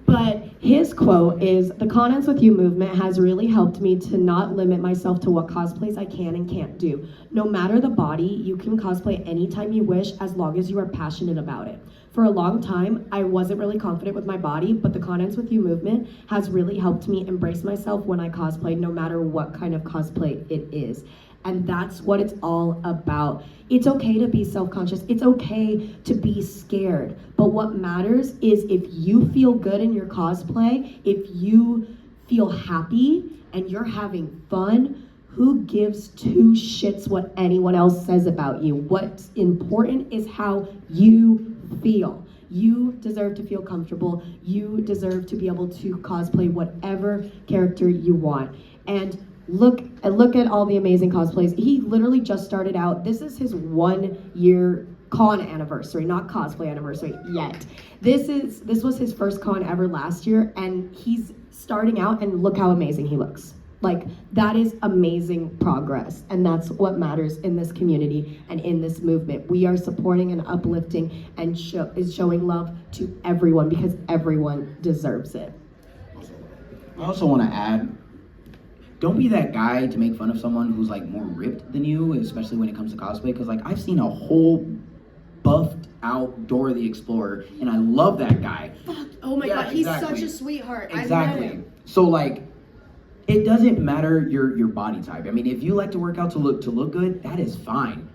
C: But his quote is, "The Con Ends With You movement has really helped me to not limit myself to what cosplays I can and can't do. No matter the body, you can cosplay anytime you wish as long as you are passionate about it. For a long time, I wasn't really confident with my body, but the Con Ends With You movement has really helped me embrace myself when I cosplay, no matter what kind of cosplay it is." And that's what it's all about. It's okay to be self-conscious. It's okay to be scared. But what matters is if you feel good in your cosplay, if you feel happy and you're having fun, who gives two shits what anyone else says about you? What's important is how you feel. You deserve to feel comfortable. You deserve to be able to cosplay whatever character you want. And look at all the amazing cosplays. He literally just started out. This is his 1 year con anniversary, not cosplay anniversary yet. This was his first con ever last year, and he's starting out, and look how amazing he looks. Like, that is amazing progress, and that's what matters in this community and in this movement. We are supporting and uplifting and showing love to everyone, because everyone deserves it.
D: I also want to add, don't be that guy to make fun of someone who's like more ripped than you, especially when it comes to cosplay, because like I've seen a whole buffed out Dora the Explorer, and I love that guy.
E: Fuck. Oh my god, he's such a sweetheart.
D: Exactly.
E: I met him.
D: So like, it doesn't matter your body type. I mean, if you like to work out to look good, that is fine.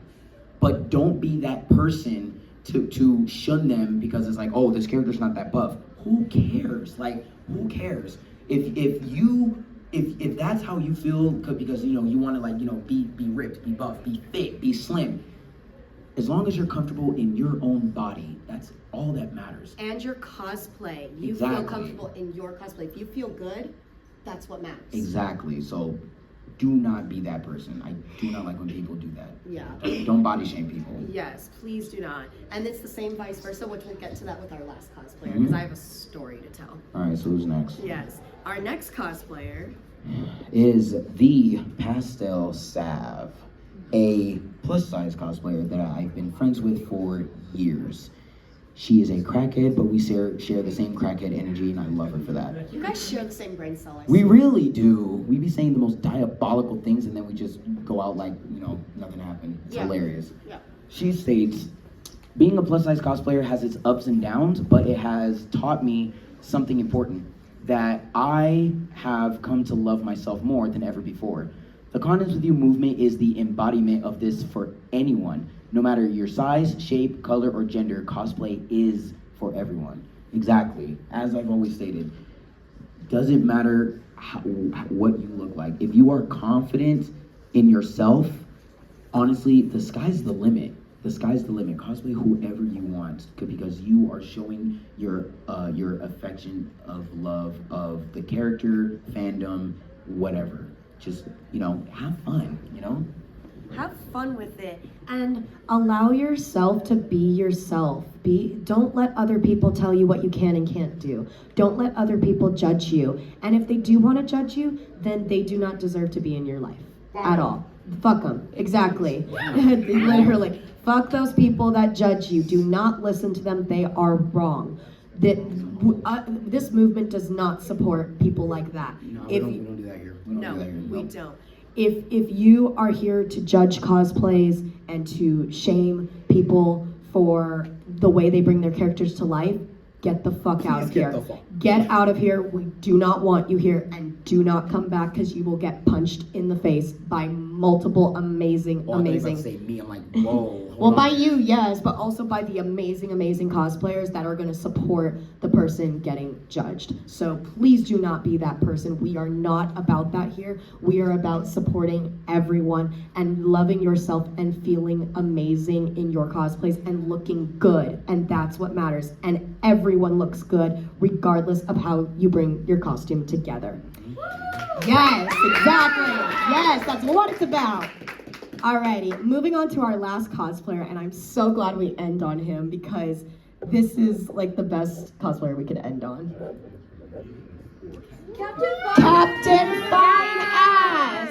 D: But don't be that person to shun them because it's like, oh, this character's not that buff. Who cares? Like, who cares? If that's how you feel, because you want to be ripped, be buff, be fit, be slim, as long as you're comfortable in your own body, that's all that matters.
E: And your cosplay. You
D: Exactly.
E: feel comfortable in your cosplay. If you feel good, that's what matters.
D: Exactly. So do not be that person. I do not like when people do that.
E: Yeah.
D: Don't body shame people.
E: Yes, please do not. And it's the same vice versa, which we'll get to that with our last cosplayer,
D: Mhm.
E: because I have a story to tell.
D: All right, so who's next?
E: Yes. Our next cosplayer
D: Is the Pastel Sav, a plus-size cosplayer that I've been friends with for years. She is a crackhead, but we share the same crackhead energy, and I love her for that.
E: You guys share the same brain cell.
D: We really do. We be saying the most diabolical things, and then we just go out like, nothing happened. It's hilarious.
E: Yeah.
D: She states, being a plus-size cosplayer has its ups and downs, but it has taught me something important, that I have come to love myself more than ever before. The Con Ends With You movement is the embodiment of this for anyone. No matter your size, shape, color, or gender, cosplay is for everyone. Exactly. As I've always stated, doesn't matter what you look like. If you are confident in yourself, honestly, the sky's the limit. The sky's the limit. Cosplay whoever you want, because you are showing your affection of love of the character, fandom, whatever. Just, have fun,
E: Have fun with it.
C: And allow yourself to be yourself. Don't let other people tell you what you can and can't do. Don't let other people judge you. And if they do want to judge you, then they do not deserve to be in your life at all. Fuck them. Exactly. Literally. Fuck those people that judge you. Do not listen to them. They are wrong. This movement does not support people like that.
D: No, we don't do that here.
E: No, we don't.
C: If you are here to judge cosplays and to shame people for the way they bring their characters to life, get the fuck out of here. Get out of here. We do not want you here, and do not come back, because you will get punched in the face by multiple amazing.
D: Oh, I thought you were about to say me. I'm like, whoa.
C: Well, by you, yes, but also by the amazing cosplayers that are going to support the person getting judged. So please do not be that person. We are not about that here. We are about supporting everyone and loving yourself and feeling amazing in your cosplays and looking good. And that's what matters. And everyone looks good regardless of how you bring your costume together. Yes, exactly. Yes, that's what it's about. Alrighty, moving on to our last cosplayer, and I'm so glad we end on him because this is like the best cosplayer we could end on. Captain Fine Ass!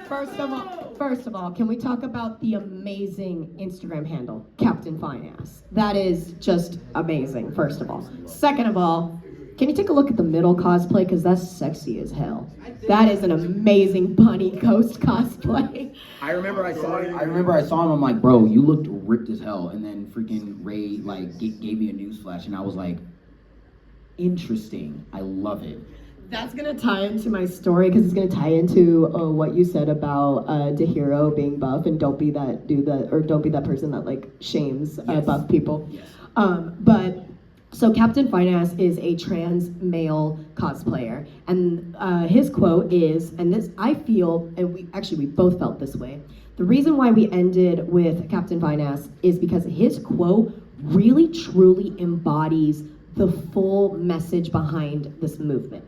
C: First of all, can we talk about the amazing Instagram handle, Captain Fine Ass? That is just amazing, first of all. Second of all, can you take a look at the middle cosplay? Because that's sexy as hell. That is an amazing bunny ghost cosplay.
D: I remember I saw him. I'm like, bro, you looked ripped as hell. And then freaking Ray like gave me a news flash, and I was like, interesting. I love it.
C: That's gonna tie into my story because it's gonna tie into what you said about Dehiro being buff and don't be that person that like shames buff people.
D: Yes.
C: So Captain Finance is a trans male cosplayer, and his quote is, and this I feel, and we both felt this way. The reason why we ended with Captain Finance is because his quote really truly embodies the full message behind this movement.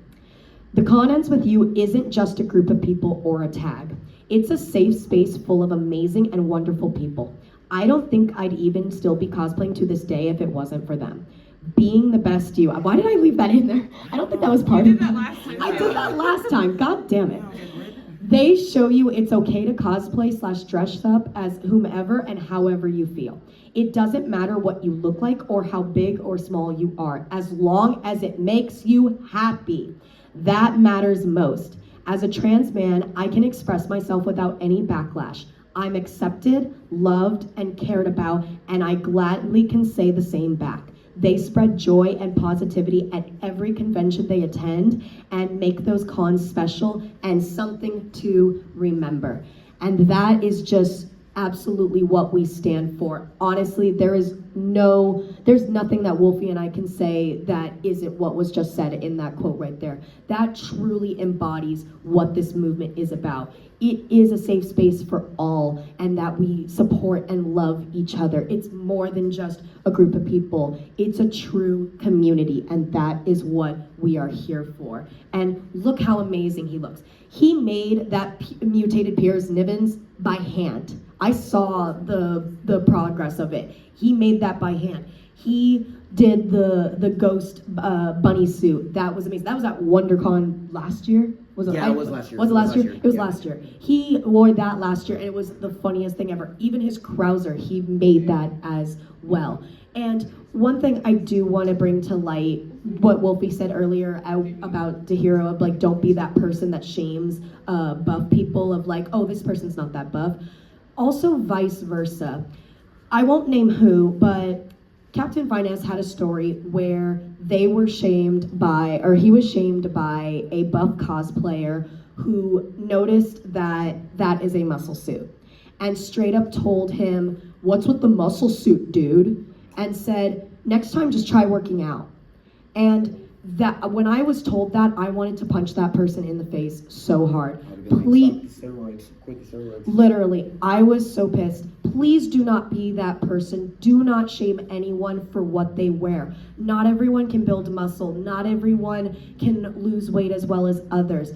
C: The Con Ends With You isn't just a group of people or a tag. It's a safe space full of amazing and wonderful people. I don't think I'd even still be cosplaying to this day if it wasn't for them. Being the best you. Why did I leave that in there? I don't think that was part of it. I did that last time. God damn it. They show you it's okay to cosplay / dress up as whomever and however you feel. It doesn't matter what you look like or how big or small you are, as long as it makes you happy. That matters most. As a trans man, I can express myself without any backlash. I'm accepted, loved, and cared about, and I gladly can say the same back. They spread joy and positivity at every convention they attend and make those cons special and something to remember. And that is just absolutely what we stand for. Honestly, there's nothing that Wolfie and I can say that isn't what was just said in that quote right there. That truly embodies what this movement is about. It is a safe space for all, and that we support and love each other. It's more than just a group of people. It's a true community, and that is what we are here for. And look how amazing he looks. He made that mutated Piers Nivens by hand. I saw the progress of it. He made that by hand. He did the ghost bunny suit. That was amazing. That was at WonderCon last year. Was it?
D: Yeah, it was last year.
C: Was it last year? It was
D: Yeah.
C: last year. He wore that last year, and it was the funniest thing ever. Even his Krauser, he made that as well. And one thing I do want to bring to light, what Wolfie said earlier about Dehiro, of like, don't be that person that shames buff people, of like, oh, this person's not that buff. Also vice versa. I won't name who, but Captain Finance had a story where he was shamed by a buff cosplayer who noticed that is a muscle suit and straight up told him, "What's with the muscle suit, dude?" and said, "Next time just try working out." And that when I was told that, I wanted to punch that person in the face so hard. Please,
D: Steroids.
C: literally, I was so pissed. Please do not be that person. Do not shame anyone for what they wear. Not everyone can build muscle. Not everyone can lose weight as well as others.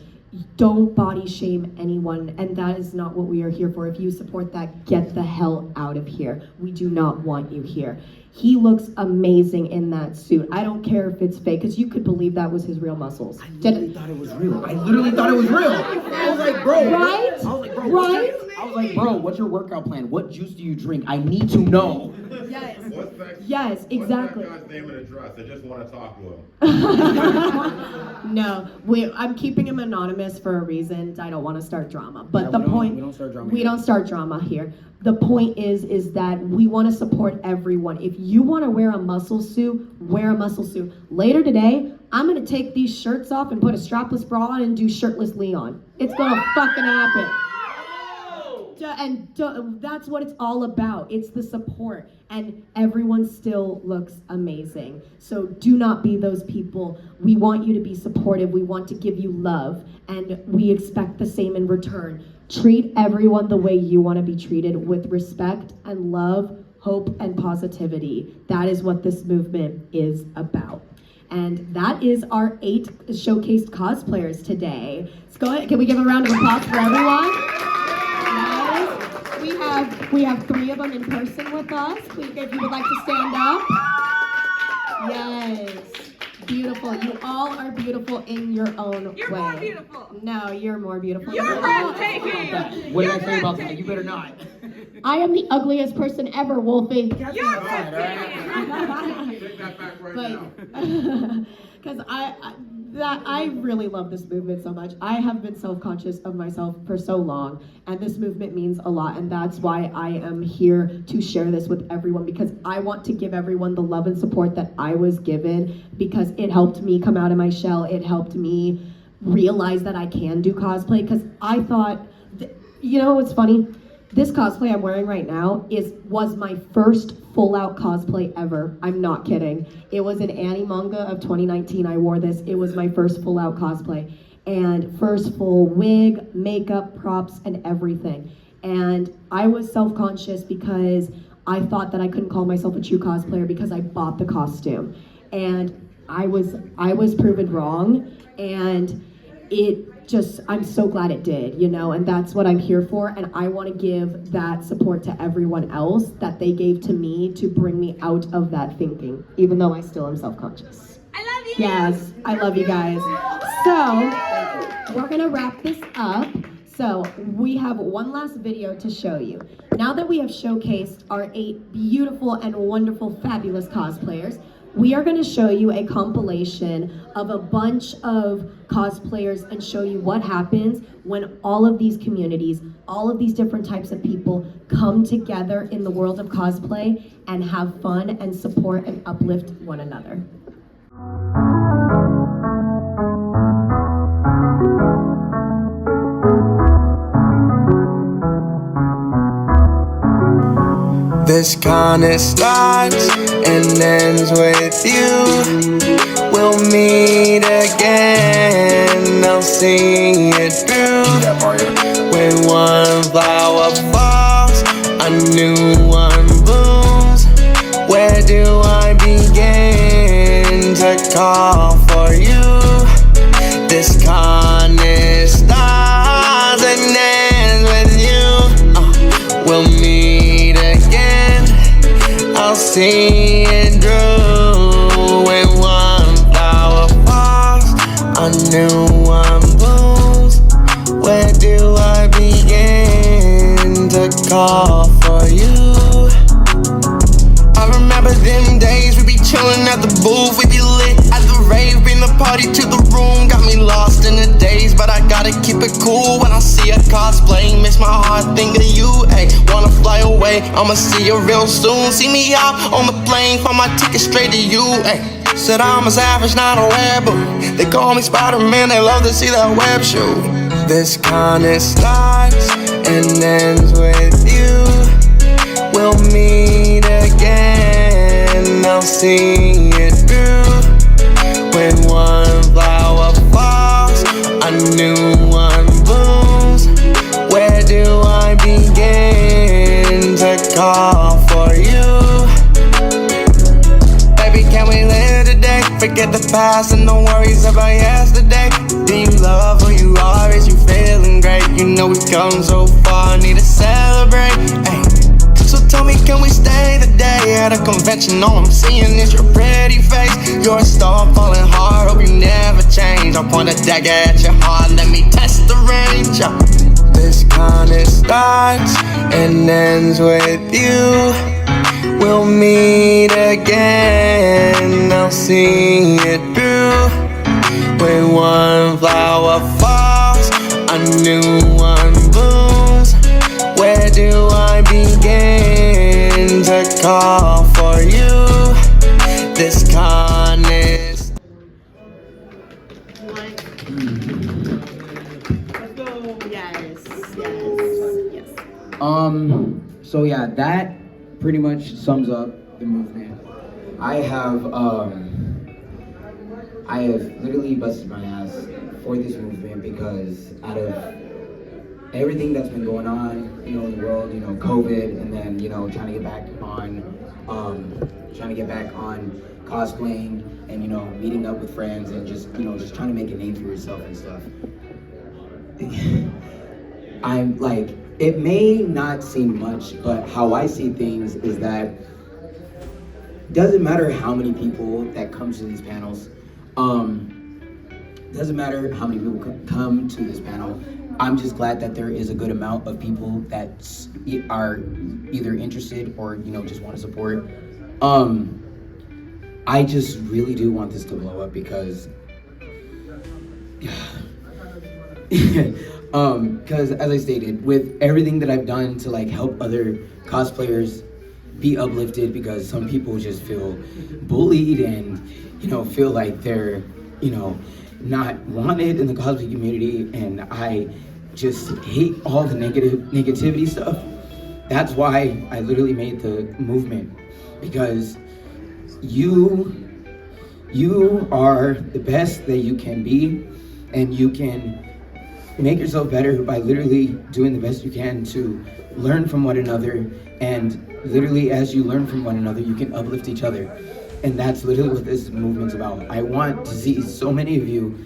C: Don't body shame anyone, and that is not what we are here for. If you support that, get the hell out of here. We do not want you here. He looks amazing in that suit. I don't care if it's fake, because you could believe that was his real muscles.
D: I literally thought it was real. I was like, bro.
C: Right?
D: I was like, bro, what's your workout plan? What juice do you drink? I need to know.
C: Yes.
G: What's that?
C: Yes, exactly.
G: What's that guy's name and address? I just want to talk to him.
C: No, I'm keeping him anonymous for a reason. I don't want to start drama. But
D: Yeah,
C: we don't start drama here. The point is that we want to support everyone. If you want to wear a muscle suit, wear a muscle suit. Later today, I'm going to take these shirts off and put a strapless bra on and do shirtless Leon. It's going to fucking happen. That's what it's all about. It's the support, and everyone still looks amazing. So do not be those people. We want you to be supportive. We want to give you love, and we expect the same in return. Treat everyone the way you want to be treated, with respect and love, hope, and positivity. That is what this movement is about. And that is our 8 showcased cosplayers today. Let's go ahead. Can we give a round of applause for everyone? Yes. We have 3 of them in person with us. If you would like to stand up. Yes. Beautiful. You all are beautiful in your own way.
B: You're more beautiful.
C: No, you're more beautiful.
B: You're breathtaking.
D: What did I say about that? You better not.
C: I am the ugliest person ever, Wolfie.
B: You're breathtaking.
G: Take that back right now.
C: Because I really love this movement so much. I have been self-conscious of myself for so long, and this movement means a lot, and that's why I am here to share this with everyone, because I want to give everyone the love and support that I was given, because it helped me come out of my shell. It helped me realize that I can do cosplay, because I thought, you know what's funny? This cosplay I'm wearing right now was my first full-out cosplay ever. I'm not kidding. It was an Annie manga of 2019. I wore this. It was my first full-out cosplay. And first full wig, makeup, props, and everything. And I was self-conscious because I thought that I couldn't call myself a true cosplayer because I bought the costume. And I was proven wrong. And I'm so glad it did, you know, and that's what I'm here for. And I want to give that support to everyone else that they gave to me to bring me out of that thinking, even though I still am self-conscious.
B: I love you.
C: Yes, I love you guys. So we're going to wrap this up. So we have one last video to show you. Now that we have showcased our 8 beautiful and wonderful, fabulous cosplayers, we are going to show you a compilation of a bunch of cosplayers and show you what happens when all of these communities, all of these different types of people come together in the world of cosplay and have fun and support and uplift one another.
H: This kinda starts and ends with you. We'll meet again, I'll see it through. When one flower falls, a new one blooms. Where do I begin to call for you? This kinda starts and ends with you. We'll meet again, I'll see it through. When one flower falls, a new one blooms. Where do I begin to call for you? I remember them days, we be chillin' at the booth, we be lit at the rave, bring the party to the room. Got me lost in the days, but I gotta keep it cool when I see a cosplay. Makes my heart think of you, ayy. Wanna fly away, I'ma see you real soon. See me out on the plane, find my ticket straight to you, ayy. Said I'm a savage, not a rebel. They call me Spider-Man, they love to see that web shoot. This kinda starts and ends with you. We'll meet again, I'll see it through. When one flower falls, a new one blooms. Where do I begin to call for you? Baby, can we live today? Forget the past and the worries about yesterday. Do you love who you are? Is you feeling great? You know we've come so far, need to celebrate, ay. So tell me, can we stay the day at a convention? All I'm seeing is your pretty face. You're a star falling hard, hope you never change. I'll point a dagger at your heart, let me test the range. This kinda starts and ends with you. We'll meet again, I'll see it through. When one flower falls, a new one blooms. Where do I begin to call for you? This kindness.
F: Let's go.
C: Yes.
D: So yeah, that pretty much sums up the movement. I have literally busted my ass for this movement because out of everything that's been going on, in the world, COVID, and then, trying to get back on cosplaying and, meeting up with friends and just trying to make a name for yourself and stuff. I'm like, it may not seem much, but how I see things is that it doesn't matter how many people that come to these panels. Doesn't matter how many people come to this panel. I'm just glad that there is a good amount of people that are either interested or just want to support. I just really do want this to blow up because because as I stated, with everything that I've done to help other cosplayers be uplifted, because some people just feel bullied and feel like they're not wanted in the cosplay community, and I just hate all the negativity stuff. That's why I literally made the movement, because you are the best that you can be, and you can make yourself better by literally doing the best you can to learn from one another, and literally as you learn from one another, you can uplift each other. And that's literally what this movement's about. I want to see so many of you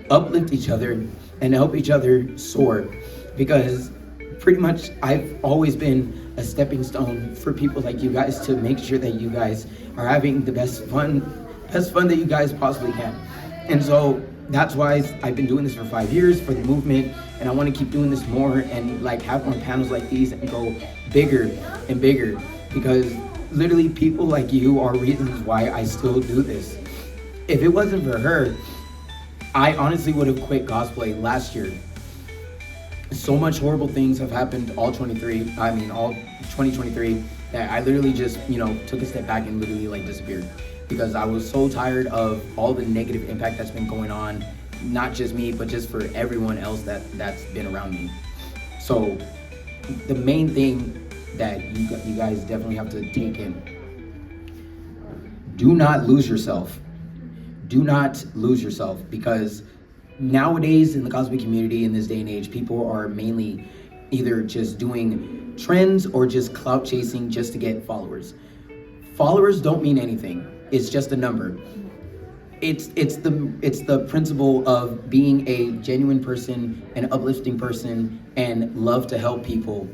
D: uplift each other and help each other soar, because pretty much I've always been a stepping stone for people like you guys to make sure that you guys are having the best fun that you guys possibly can. And so that's why I've been doing this for 5 years for the movement, and I want to keep doing this more and have more panels like these and go bigger and bigger, because literally people like you are reasons why I still do this. If it wasn't for her, I honestly would have quit cosplay last year. So much horrible things have happened all 2023 that I literally just, took a step back and literally disappeared, because I was so tired of all the negative impact that's been going on, not just me, but just for everyone else that's been around me. So the main thing that you guys definitely have to take in: do not lose yourself. Do not lose yourself, because nowadays in the cosplay community, in this day and age, people are mainly either just doing trends or just clout chasing just to get followers. Followers don't mean anything. It's just a number. It's the principle of being a genuine person, an uplifting person, and love to help people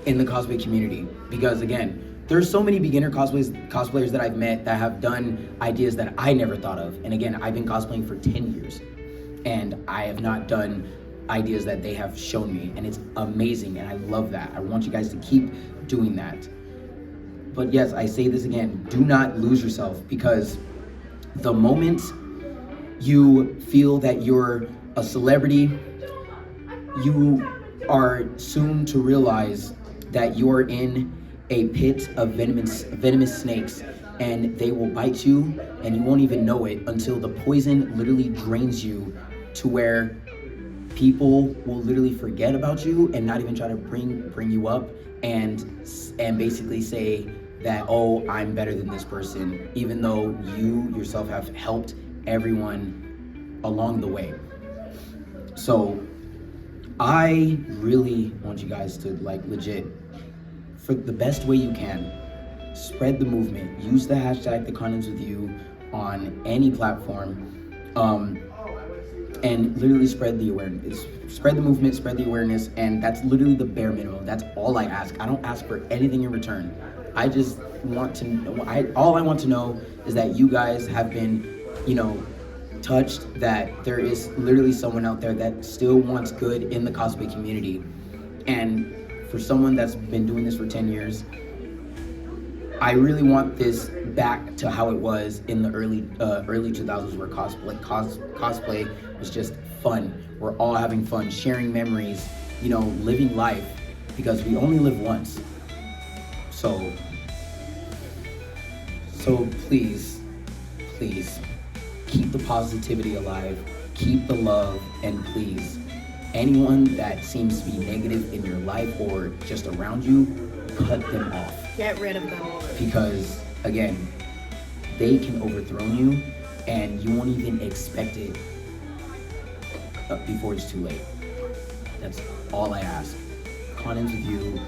D: in the cosplay community. Because again, there's so many beginner cosplayers that I've met that have done ideas that I never thought of. And again, I've been cosplaying for 10 years and I have not done ideas that they have shown me, and it's amazing, and I love that. I want you guys to keep doing that. But yes, I say this again, do not lose yourself, because the moment you feel that you're a celebrity, you are soon to realize that you are in a pit of venomous snakes, and they will bite you and you won't even know it until the poison literally drains you to where people will literally forget about you and not even try to bring you up and basically say that, oh, I'm better than this person, even though you yourself have helped everyone along the way. So I really want you guys to legit, for the best way you can, spread the movement. Use the hashtag #TheConEndsWithYou on any platform, and literally spread the awareness. Spread the movement, spread the awareness, and that's literally the bare minimum. That's all I ask. I don't ask for anything in return. I just want to know, all I want to know is that you guys have been, touched, that there is literally someone out there that still wants good in the cosplay community. And for someone that's been doing this for 10 years, I really want this back to how it was in the early 2000s, where cosplay was just fun. We're all having fun, sharing memories, living life, because we only live once. So please, keep the positivity alive, keep the love, and please anyone that seems to be negative in your life or just around you, cut them off.
E: Get rid of them.
D: Because again, they can overthrow you and you won't even expect it before it's too late. That's all I ask. Con Ends with You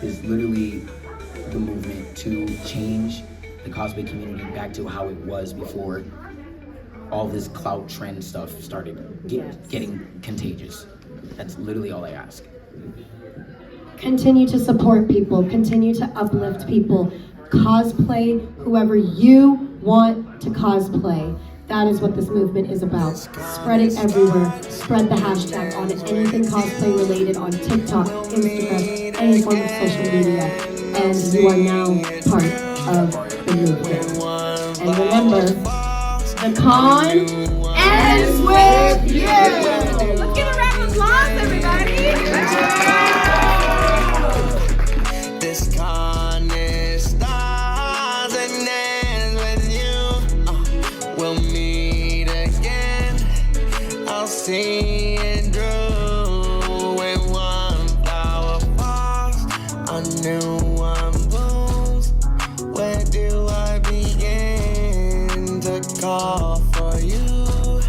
D: is literally the movement to change the cosplay community back to how it was before all this clout trend stuff started getting contagious. That's literally all I ask.
C: Continue to support people, continue to uplift people, cosplay whoever you want to cosplay. That is what this movement is about. Spread it everywhere. Spread the hashtag on anything cosplay related on TikTok, Instagram, any form of social media. And you are now part of the movement. And remember, the con ends with you.
B: Let's give a round of applause, everybody.
H: This con is stars and ends with you. We'll meet again. I'll see it through. When one flower falls, a new one blooms. Where do I begin to call for you?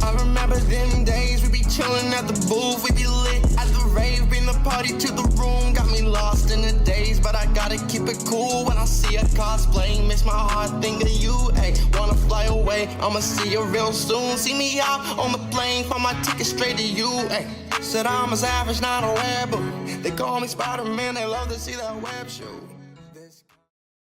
H: I remember them days we be chillin' at the booth, we be lit at the rave, bring the party to the room. Got me lost in the days, but I gotta keep it cool when I see a cosplay. Makes my heart think of you, ayy. Wanna fly away, I'ma see you real soon. See me out on the plane, find my ticket straight to you, ayy. Said I'm a savage, not a rebel. They call me Spider-Man, they love to see that web shoe.